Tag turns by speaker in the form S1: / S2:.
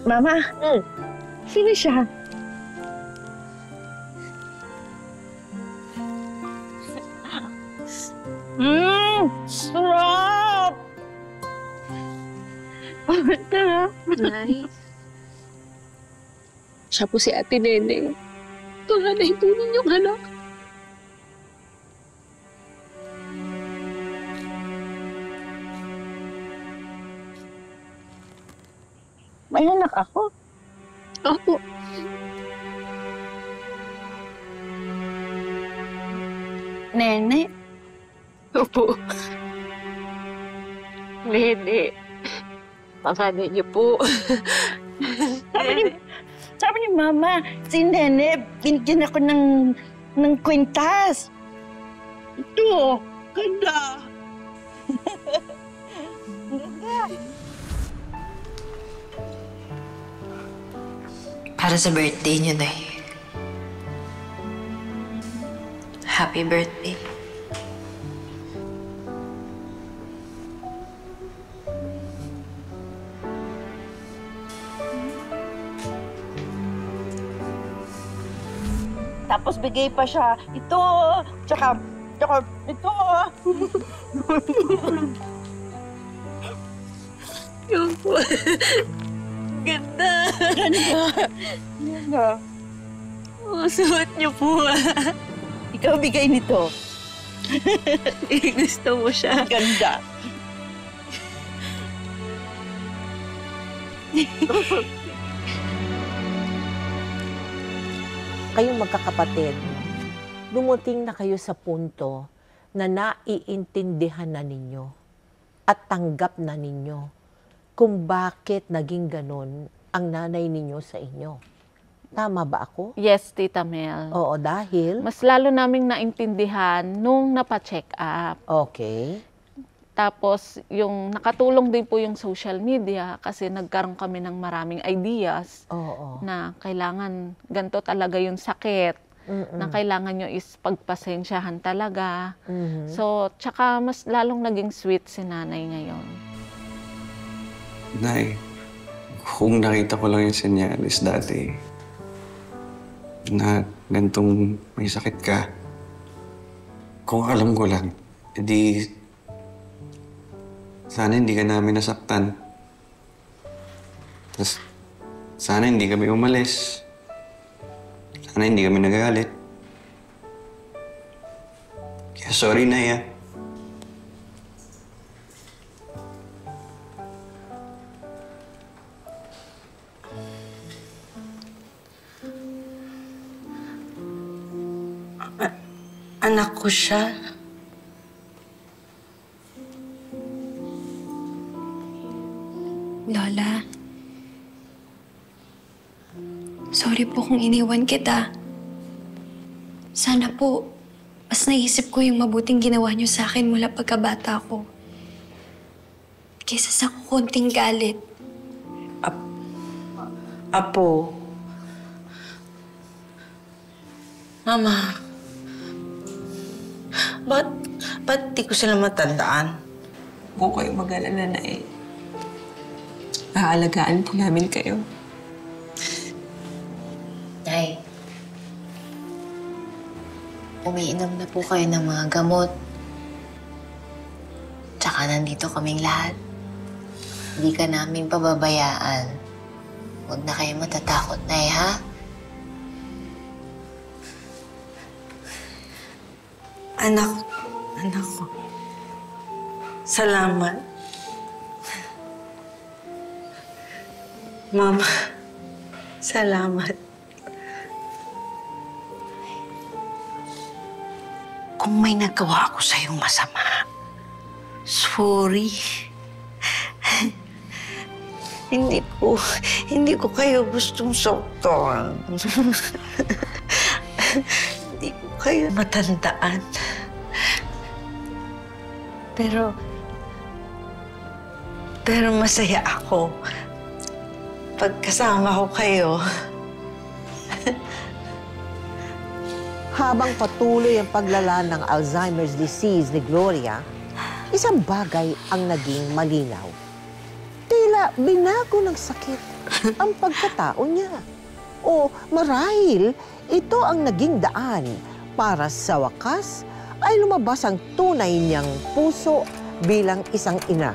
S1: Mama, sino siya? Sarap! Sarap!
S2: Nay. Siya po si Ate Nene. Tunay po ninyong anak.
S1: May anak ako.
S2: Opo.
S1: Nene.
S2: Opo. Nene. Panganay niyo po.
S1: Sabi ni Mama, si Nene, binigyan ako ng kwintas. Ito, ganda. Ganda.
S3: Para sa birthday niyo, Nay. Happy birthday.
S1: Tapos bigay pa siya, ito, tsaka ito.
S2: Yung po. Ganda.
S1: Ganda.
S2: Oh, suot niyo po.
S1: Ikaw bigay nito.
S2: Gusto mo siya.
S1: Ganda.
S4: Kayong magkakapatid, dumating na kayo sa punto na naiintindihan na ninyo at tanggap na ninyo kung bakit naging ganon ang nanay ninyo sa inyo. Tama ba ako?
S5: Yes, Tita Mel.
S4: Oo, dahil?
S5: Mas lalo naming naintindihan nung napacheck up.
S4: Okay.
S5: Tapos, yung nakatulong din po yung social media kasi nagkaroon kami ng maraming ideas
S4: Oo.
S5: na kailangan ganito talaga yung sakit, na kailangan nyo is pagpasensyahan talaga. So, tsaka mas lalong naging sweet si nanay ngayon.
S6: Nay, kung nakita ko lang yung senyalis dati na gantong may sakit ka, kung alam ko lang, edi sana hindi ka namin nasaktan. Tapos, sana hindi kami umalis. Sana hindi kami nagagalit. Kaya sorry, Nay, ah.
S4: Anak ko siya.
S7: Lola, sorry po kung iniwan kita. Sana po, mas naisip ko yung mabuting ginawa niyo sa akin mula pagkabata ko. Kaysa sa konting galit.
S4: Apo.
S8: Mama, ba't di ko sila matandaan?
S2: Huwag kayo mag-alala na eh. Aalagaan po namin kayo.
S3: Nay, umiinom na po kayo ng mga gamot. Tsaka nandito kaming lahat. Hindi ka namin pababayaan. Huwag na kayo matatakot, Nay, ha?
S8: Anak ko. Salamat. Mama, salamat. Kung may nagawa ako sa'yong masama, sorry. Hindi ko kayo gustong saktan. Hindi ko kayo matandaan. Pero masaya ako. Pagkasama ko kayo.
S4: Habang patuloy ang paglala ng Alzheimer's disease ni Gloria, isang bagay ang naging malinaw. Tila binago ng sakit ang pagkatao niya. O marahil, ito ang naging daan para sa wakas ay lumabas ang tunay niyang puso bilang isang ina.